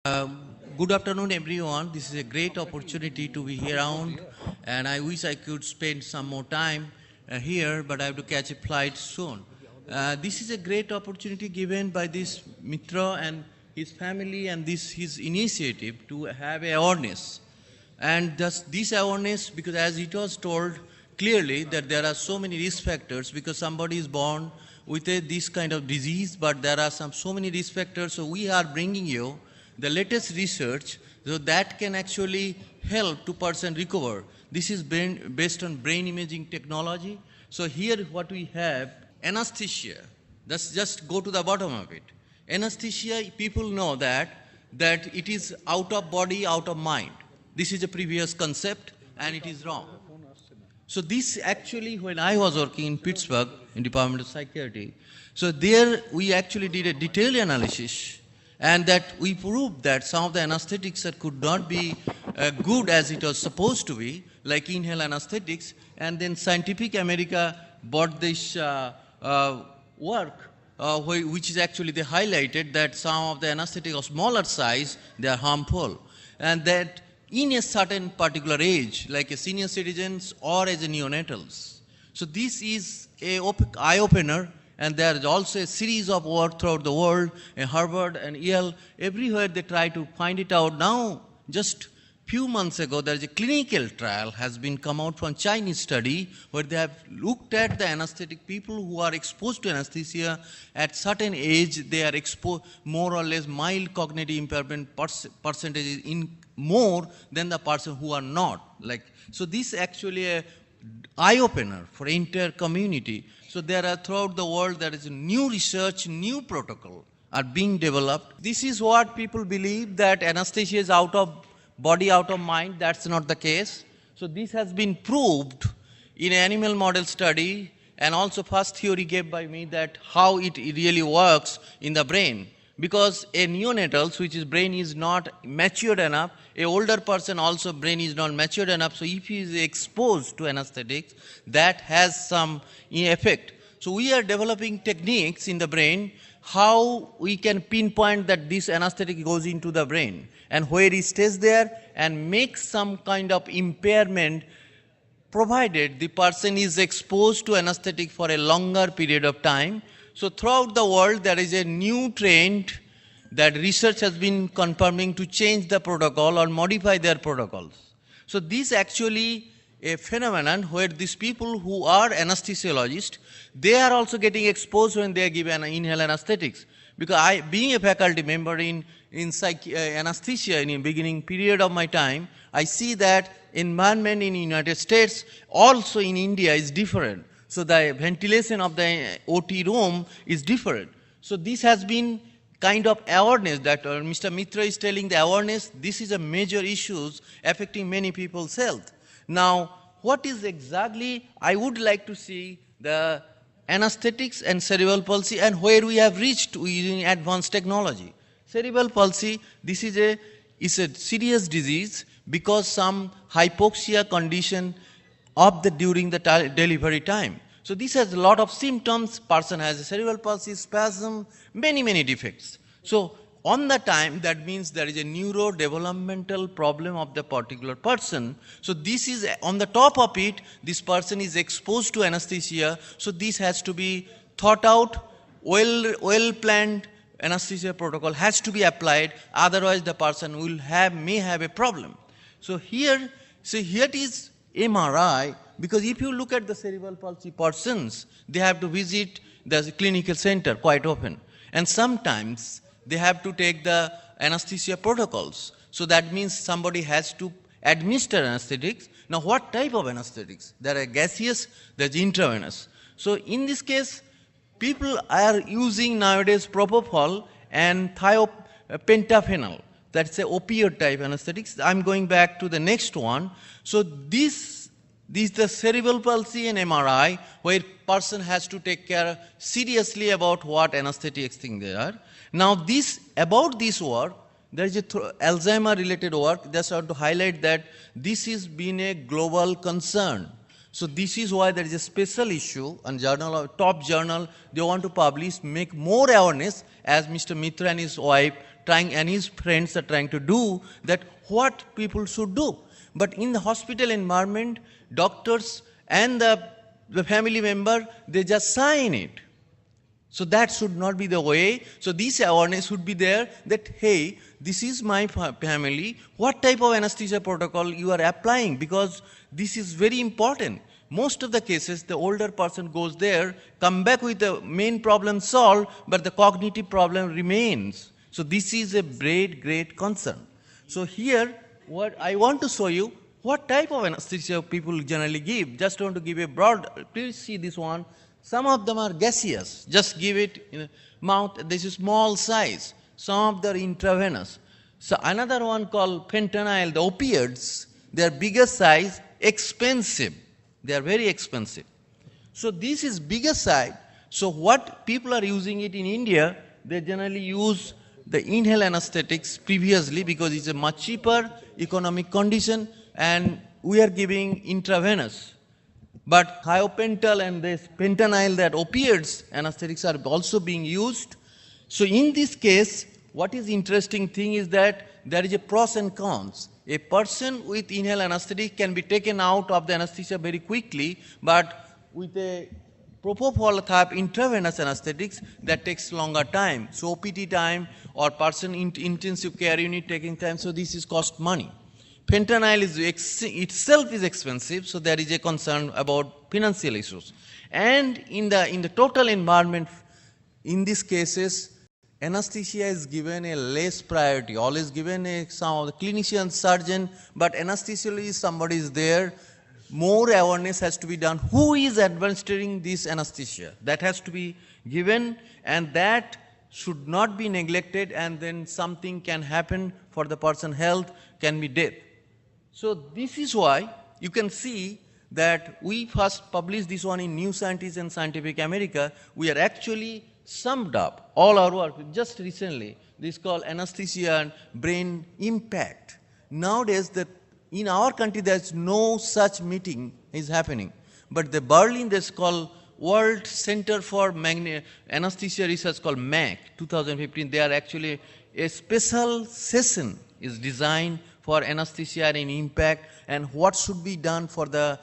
Good afternoon, everyone. This is a great opportunity to be here around, and I wish I could spend some more time here, but I have to catch a flight soon. This is a great opportunity given by this Mitra and his family and his initiative to have awareness. And thus this awareness, because as it was told clearly that there are so many risk factors because somebody is born with this kind of disease, but there are so many risk factors. So we are bringing you the latest research so that can actually help to person recover. This is based on brain imaging technology. So here what we have, anesthesia. Let's just go to the bottom of it. Anesthesia, people know that it is out of body, out of mind. This is a previous concept and it is wrong. So this actually, when I was working in Pittsburgh in Department of Psychiatry, so there we actually did a detailed analysis and that we proved that some of the anesthetics that could not be good as it was supposed to be, like inhaled anesthetics, and then Scientific America bought this work which is actually they highlighted that some of the anesthetic of smaller size, they are harmful. And that in a certain particular age, like a senior citizens or as a neonatals. So this is a eye-opener, and there is also a series of work throughout the world, in Harvard and Yale, everywhere they try to find it out. Now, just few months ago, there is a clinical trial has been come out from Chinese study where they have looked at the anesthetic people who are exposed to anesthesia at certain age, they are exposed more or less mild cognitive impairment percentages in more than the person who are not. So this actually a eye-opener for entire community. So there are throughout the world there is a new research, new protocol are being developed. This is what people believe that anesthesia is out of body, out of mind. That's not the case. So this has been proved in an animal model study, and also first theory gave by me that how it really works in the brain. Because a neonatal, which is brain is not matured enough, a older person also brain is not matured enough, so if he is exposed to anesthetics, that has some effect. So we are developing techniques in the brain how we can pinpoint that this anesthetic goes into the brain and where it stays there and makes some kind of impairment provided the person is exposed to anesthetic for a longer period of time. So throughout the world there is a new trend that research has been confirming to change the protocol or modify their protocols. So this actually a phenomenon where these people who are anesthesiologists, they are also getting exposed when they are given inhaled anesthetics. Because being a faculty member in anesthesia in the beginning period of my time, I see that environment in the United States, also in India is different. So the ventilation of the OT room is different. So this has been kind of awareness that Mr. Mitra is telling the awareness, this is a major issue affecting many people's health. Now, what is exactly, I would like to see the anesthetics and cerebral palsy and where we have reached using advanced technology. Cerebral palsy, this is a serious disease because some hypoxia condition of during the delivery time. So this has a lot of symptoms, person has a cerebral palsy, spasm, many defects. So on the time, that means there is a neurodevelopmental problem of the particular person. So this is, on the top of it, this person is exposed to anesthesia. So this has to be thought out, well-planned anesthesia protocol has to be applied. Otherwise, the person may have a problem. So here it is MRI, because if you look at the cerebral palsy persons, they have to visit the clinical center quite often. And sometimes they have to take the anesthesia protocols. So that means somebody has to administer anesthetics. Now what type of anesthetics? There are gaseous, there's intravenous. So in this case, people are using nowadays propofol and thiopentaphenol. That's a opioid type anesthetics. I'm going back to the next one. So these the cerebral palsy and MRI, where person has to take care seriously about what anesthetics thing they are. Now about this work, there is a Alzheimer related work. Just want to highlight that this has been a global concern. So this is why there is a special issue on top journal. They want to publish, make more awareness, as Mr. Mitra and his wife trying, and his friends are trying to do that what people should do. But in the hospital environment, doctors and the family member, they just sign it. So that should not be the way. So this awareness should be there that, hey, this is my family, what type of anesthesia protocol you are applying, because this is very important. Most of the cases, the older person goes there, come back with the main problem solved, but the cognitive problem remains. So this is a great, great concern. So here, what I want to show you, what type of anesthesia people generally give. Just want to give a broad, please see this one. Some of them are gaseous, just give it in the mouth, this is small size. Some of them are intravenous. So another one called fentanyl, the opioids, they are bigger size, expensive. They are very expensive. So this is bigger side. So what people are using it in India, they generally use the inhaled anesthetics previously because it's a much cheaper economic condition, and we are giving intravenous. But thiopental and this fentanyl, that opioids anesthetics are also being used. So in this case, what is interesting thing is that there is a pros and cons. A person with inhaled anesthetic can be taken out of the anesthesia very quickly, but with a propofol type intravenous anesthetics, that takes longer time. So OPT time or person in intensive care unit taking time, so this is cost money. Fentanyl is itself is expensive, so there is a concern about financial issues. And in the total environment, in these cases, anesthesia is given a less priority, always given some of the clinician, surgeon, but anesthesiologist, somebody is there. More awareness has to be done. Who is administering this anesthesia? That has to be given, and that should not be neglected, and then something can happen for the person's health, can be death. So this is why you can see that we first published this one in New Scientist and Scientific America. We are actually summed up all our work just recently. This is called anesthesia and brain impact. Nowadays, in our country, there's no such meeting is happening. But the Berlin, that's called World Center for Anesthesia Research, called MAC 2015. They are actually a special session is designed for anesthesia and impact, and what should be done for the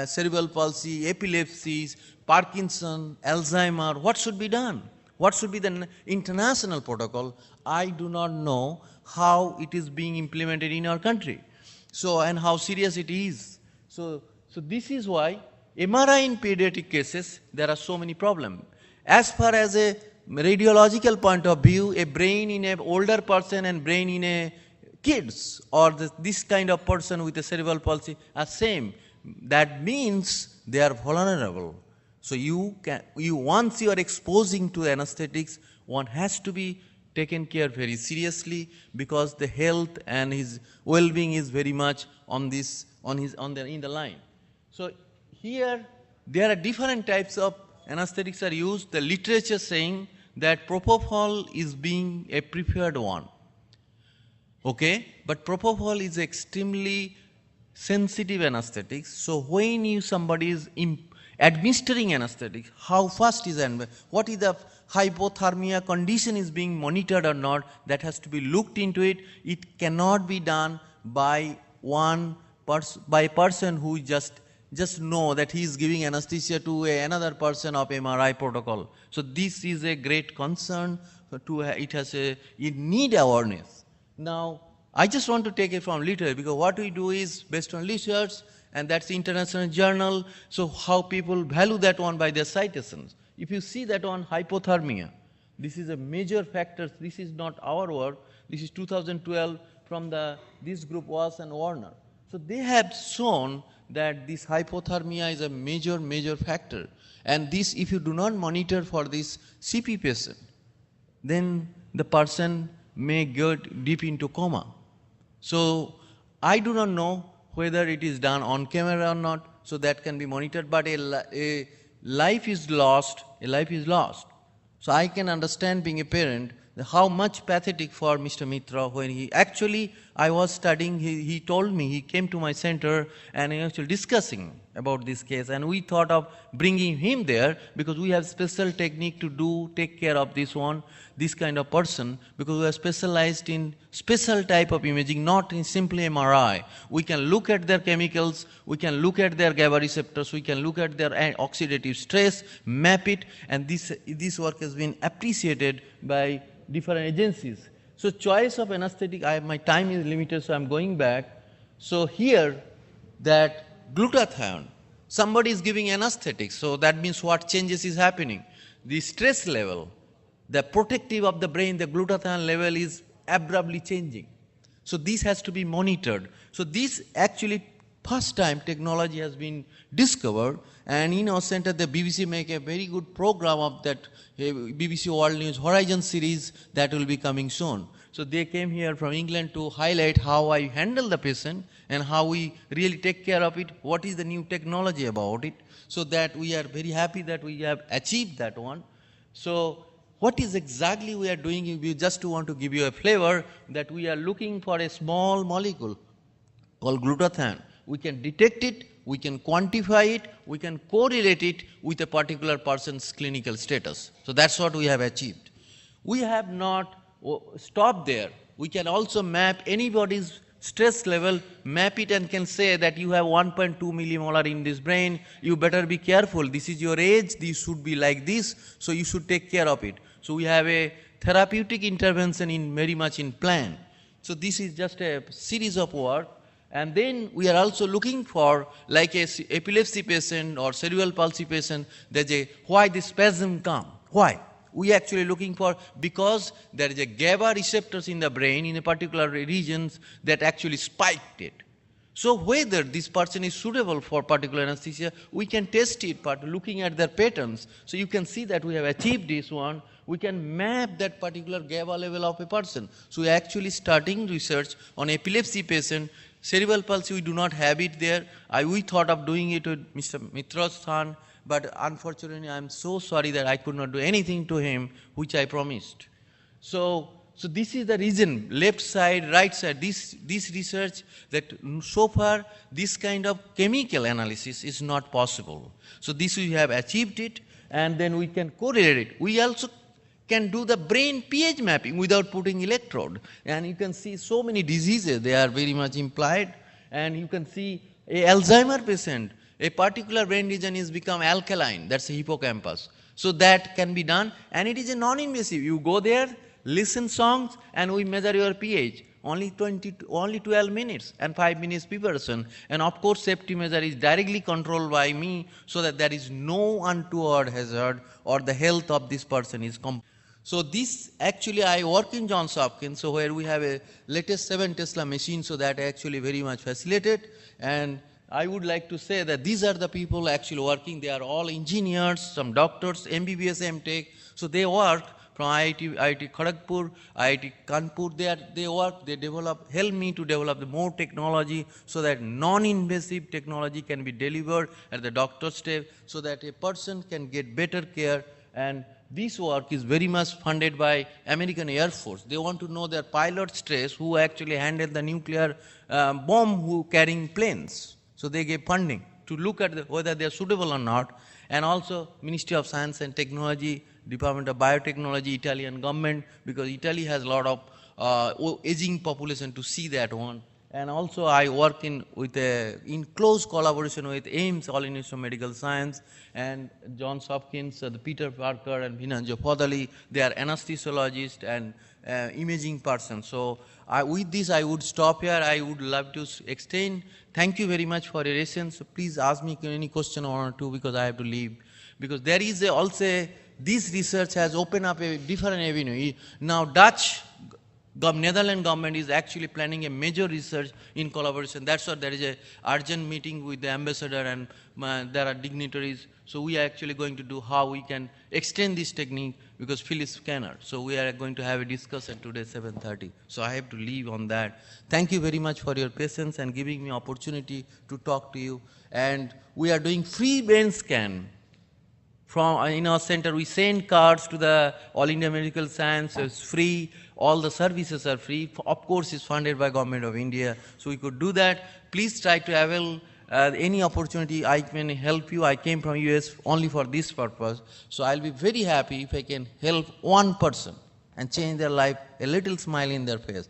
cerebral palsy, epilepsies, Parkinson, Alzheimer, what should be done? What should be the international protocol? I do not know how it is being implemented in our country. So, and how serious it is. So this is why MRI in pediatric cases, there are so many problems. As far as a radiological point of view, a brain in an older person and brain in a kids or this kind of person with a cerebral palsy are same. That means they are vulnerable. So once you are exposing to anesthetics, one has to be taken care very seriously, because the health and his well-being is very much in the line. So here there are different types of anesthetics are used. The literature saying that propofol is being a preferred one. Okay, but propofol is extremely sensitive anesthetic. So when somebody is administering anesthetic, how fast is it? What is the hypothermia condition is being monitored or not? That has to be looked into it. It cannot be done by a person who just know that he is giving anesthesia to another person of MRI protocol. So this is a great concern. It need awareness. Now, I just want to take it from literature, because what we do is based on research, and that's the international journal. So how people value that one by their citations. If you see that one, hypothermia, this is a major factor. This is not our work. This is 2012 from this group, Was and Warner. So they have shown that this hypothermia is a major factor. And this, if you do not monitor for this CP patient, then the person may get deep into coma. So I do not know whether it is done on camera or not, so that can be monitored, but a life is lost, So I can understand, being a parent, how much pathetic for Mr. Mitra when I was studying, he told me, he came to my center and he actually discussing about this case, and we thought of bringing him there because we have special technique to take care of this kind of person, because we are specialized in special type of imaging, not in simply MRI. We can look at their chemicals, we can look at their GABA receptors, we can look at their oxidative stress, map it, and this work has been appreciated by different agencies. So choice of anesthetic, my time is limited, so I'm going back. So here, that glutathione, somebody is giving anesthetic, so that means what changes is happening. The stress level, the protective of the brain, the glutathione level is abruptly changing. So this has to be monitored. So this actually first time technology has been discovered, and in our center the BBC make a very good program of that BBC World News Horizon series that will be coming soon. So they came here from England to highlight how I handle the patient and how we really take care of it, what is the new technology about it, so that we are very happy that we have achieved that one. So what is exactly we are doing, we just want to give you a flavor that we are looking for a small molecule called glutathione. We can detect it, we can quantify it, we can correlate it with a particular person's clinical status. So that's what we have achieved. We have not stopped there. We can also map anybody's stress level, map it, and can say that you have 1.2 millimolar in this brain, you better be careful, this is your age, this should be like this, so you should take care of it. So we have a therapeutic intervention very much in plan. So this is just a series of work. And then we are also looking for, like a epilepsy patient or cerebral palsy patient, why the spasm come, why? We are actually looking for, because there is a GABA receptors in the brain in a particular regions that actually spiked it. So whether this person is suitable for particular anesthesia, we can test it by looking at their patterns. So you can see that we have achieved this one. We can map that particular GABA level of a person. So we are actually starting research on epilepsy patient. Cerebral palsy, we do not have it there. We thought of doing it with Mr. Mitra's son, but unfortunately I am so sorry that I could not do anything to him, which I promised. So this is the reason, left side, right side, this research, that so far this kind of chemical analysis is not possible. So this we have achieved it, and then we can correlate it. We also can do the brain pH mapping without putting electrode. And you can see so many diseases, they are very much implied. And you can see a Alzheimer patient, a particular brain region is become alkaline, that's the hippocampus. So that can be done, and it is a non-invasive. You go there, listen songs, and we measure your pH. Only 12 minutes and 5 minutes per person. And of course, safety measure is directly controlled by me, so that there is no untoward hazard or the health of this person is So this actually, I work in Johns Hopkins, so where we have a latest 7 Tesla machine, so that actually very much facilitated. And I would like to say that these are the people actually working. They are all engineers, some doctors, MBBS, MTech. So they work from IIT Kharagpur, IIT Kanpur. They work, they develop, help me to develop the more technology, so that non-invasive technology can be delivered at the doctor's step, so that a person can get better care. And this work is very much funded by American Air Force. They want to know their pilot stress, who actually handled the nuclear bomb, who carrying planes. So they gave funding to look at whether they are suitable or not. And also Ministry of Science and Technology, Department of Biotechnology, Italian government, because Italy has a lot of aging population to see that one. And also I work in close collaboration with AIIMS, All Institute of Medical Science, and Johns Hopkins, the Peter Parker and Vinanjo Podali. They are anesthesiologists and imaging persons. So with this I would stop here. I would love to extend. Thank you very much for your attention. So please ask me any question or two, because I have to leave. Because there is also, this research has opened up a different avenue. Now Netherlands government is actually planning a major research in collaboration. That's why there is a urgent meeting with the ambassador, and there are dignitaries. So we are actually going to do how we can extend this technique, because Phyllis Scanner. So we are going to have a discussion today 7:30. So I have to leave on that. Thank you very much for your patience and giving me opportunity to talk to you. And we are doing free brain scan. In our center, we send cards to the All India Medical Science. It's free. All the services are free. Of course, it's funded by Government of India. So we could do that. Please try to avail any opportunity I can help you. I came from US only for this purpose. So I'll be very happy if I can help one person and change their life, a little smile in their face.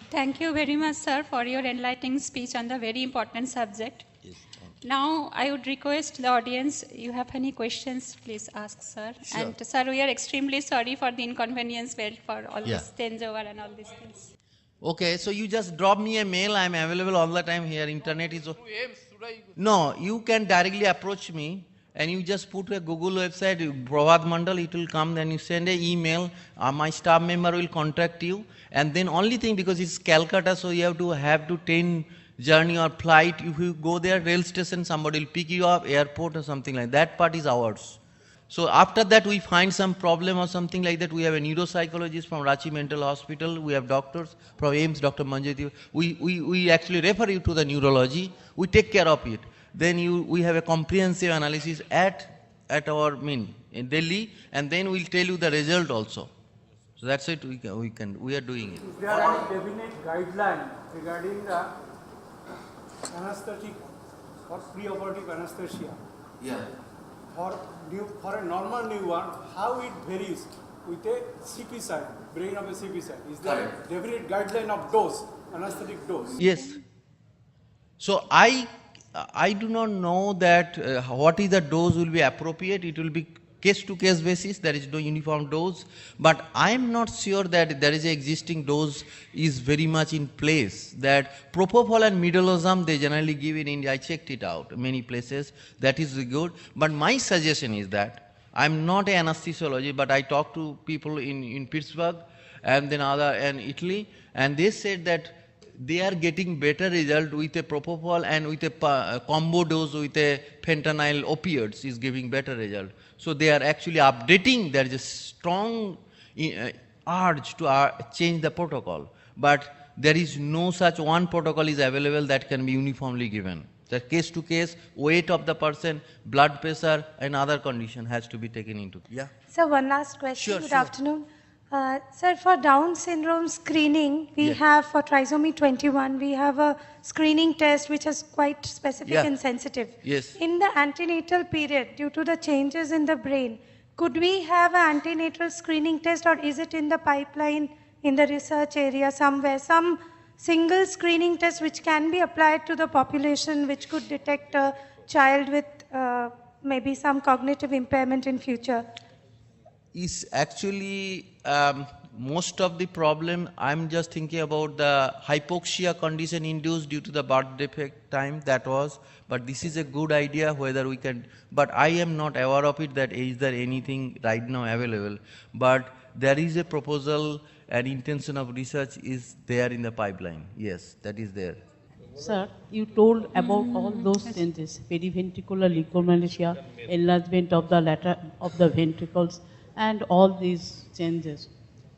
Thank you very much, sir, for your enlightening speech on the very important subject. Yes, Now, I would request the audience, you have any questions, please ask, sir. Sure. And, sir, we are extremely sorry for the inconvenience felt for all Yeah. this changeover and all these things. Okay, so you just drop me a mail. I'm available all the time here. Internet is. No, you can directly approach me and you just put a Google website, Prabhat Mandal, it will come. Then you send an email. My staff member will contact you. And then only thing, because it's Calcutta, so you have to 10 journey or flight. If you go there, rail station, somebody will pick you up, airport or something like that. That part is ours. So after that, we find some problem or something like that. We have a neuropsychologist from Ranchi Mental Hospital. We have doctors from AIIMS, Dr. Manjiti. We actually refer you to the neurology. We take care of it. Then we have a comprehensive analysis at our in Delhi, and then we'll tell you the result also. So that's it. We are doing it. Is there any definite guideline regarding the anesthetic or preoperative anesthesia? Yeah. For a normal newborn, how it varies with a CP side, brain of a CP side? Is there a definite guideline of dose, anesthetic dose? Yes. So I do not know that what is the dose will be appropriate. It will be case to case basis. There is no uniform dose. But I am not sure that there is an existing dose is very much in place. That propofol and midazolam they generally give in India. I checked it out many places. That is good. But my suggestion is that I'm not an anesthesiologist, but I talk to people in Pittsburgh and then in Italy, and they said that they are getting better result with a propofol and with a combo dose with a fentanyl opioids is giving better result. So they are actually updating. There is a strong urge to change the protocol. But there is no such one protocol is available that can be uniformly given. The case to case, weight of the person, blood pressure and other condition has to be taken into. Yeah. Sir, one last question. Sure, Good sure. afternoon. Sir, for Down syndrome screening, we have for trisomy 21, we have a screening test which is quite specific and sensitive. Yes. In the antenatal period, due to the changes in the brain, could we have an antenatal screening test, or is it in the pipeline in the research area somewhere, some single screening test which can be applied to the population which could detect a child with maybe some cognitive impairment in future? Is actually most of the problem. I'm just thinking about the hypoxia condition induced due to the birth defect time that was, but this is a good idea whether we can, but I am not aware of it that is there anything right now available, but there is a proposal and intention of research is there in the pipeline. Yes, that is there. Sir, you told about all those changes, periventricular leukomalacia, enlargement of the lateral of the ventricles, and all these changes.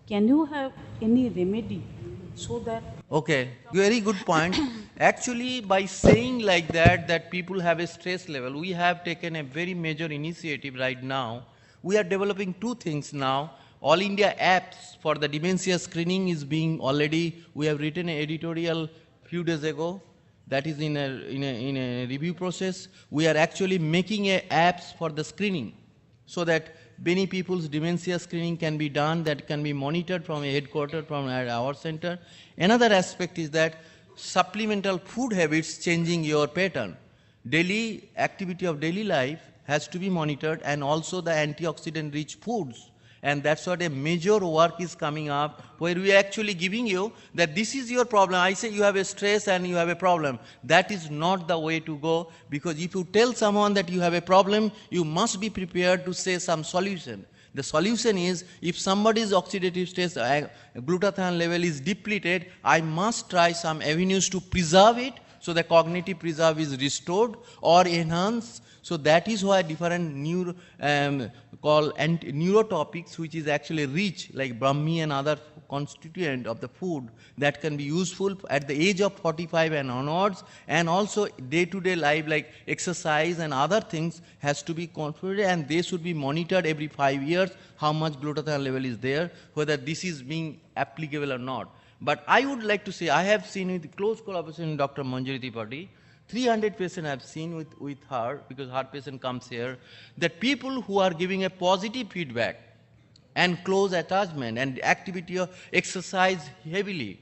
Can you have any remedy so that? Okay, very good point. Actually, by saying like that people have a stress level, we have taken a very major initiative right now. We are developing two things now. All India apps for the dementia screening is being already, we have written an editorial few days ago. That is in a review process. We are actually making apps for the screening so that many people's dementia screening can be done, that can be monitored from a headquarters, from our center. Another aspect is that supplemental food habits changing your pattern. Daily activity of daily life has to be monitored, and also the antioxidant rich foods. And that's what a major work is coming up, where we are actually giving you that this is your problem. I say you have a stress and you have a problem. That is not the way to go, because if you tell someone that you have a problem, you must be prepared to say some solution. The solution is, if somebody's oxidative stress glutathione level is depleted, I must try some avenues to preserve it, so the cognitive preserve is restored or enhanced. So that is why different neurotopics, which is actually rich, like Brahmi and other constituent of the food, that can be useful at the age of 45 and onwards, and also day-to-day life like exercise and other things has to be controlled, and they should be monitored every 5 years, how much glutathione level is there, whether this is being applicable or not. But I would like to say, I have seen with close collaboration with Dr. Manjari Tripathi, 300 patients I've seen with her, because heart patient comes here, that people who are giving a positive feedback and close attachment and activity of exercise heavily,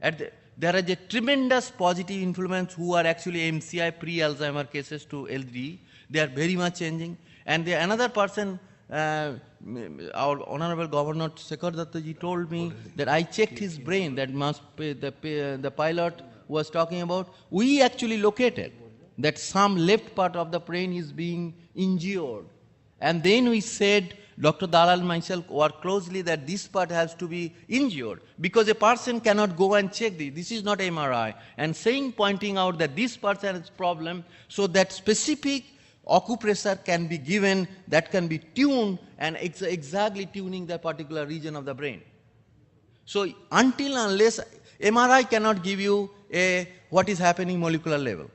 there is a tremendous positive influence who are actually MCI pre-Alzheimer cases to LD. They are very much changing. And another person, our Honorable Governor Shekhar Dattaji told me that I checked his brain, that the pilot was talking about. We actually located that some left part of the brain is being injured. And then we said, Dr. Dalal and myself worked closely that this part has to be injured, because a person cannot go and check this. This is not MRI. And pointing out that this person has problem, so that specific acupressure can be given, that can be tuned, and exactly tuning the particular region of the brain. So unless MRI cannot give you what is happening molecular level,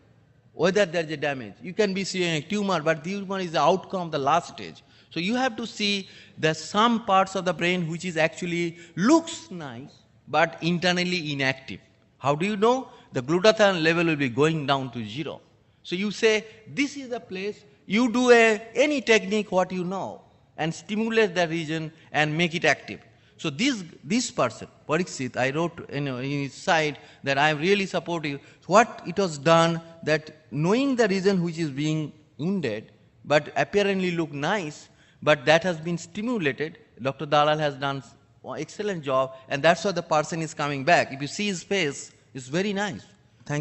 whether there is a damage. You can be seeing a tumor, but the tumor is the outcome of the last stage. So you have to see that some parts of the brain which is actually looks nice, but internally inactive. How do you know? The glutathione level will be going down to 0. So you say, this is the place, you do any technique what you know, and stimulate the region and make it active. So this person, Parikshit, I wrote in his side that I am really supportive. What it was done, that knowing the region which is being wounded, but apparently look nice, but that has been stimulated. Dr. Dalal has done an excellent job, and that's why the person is coming back. If you see his face, it's very nice.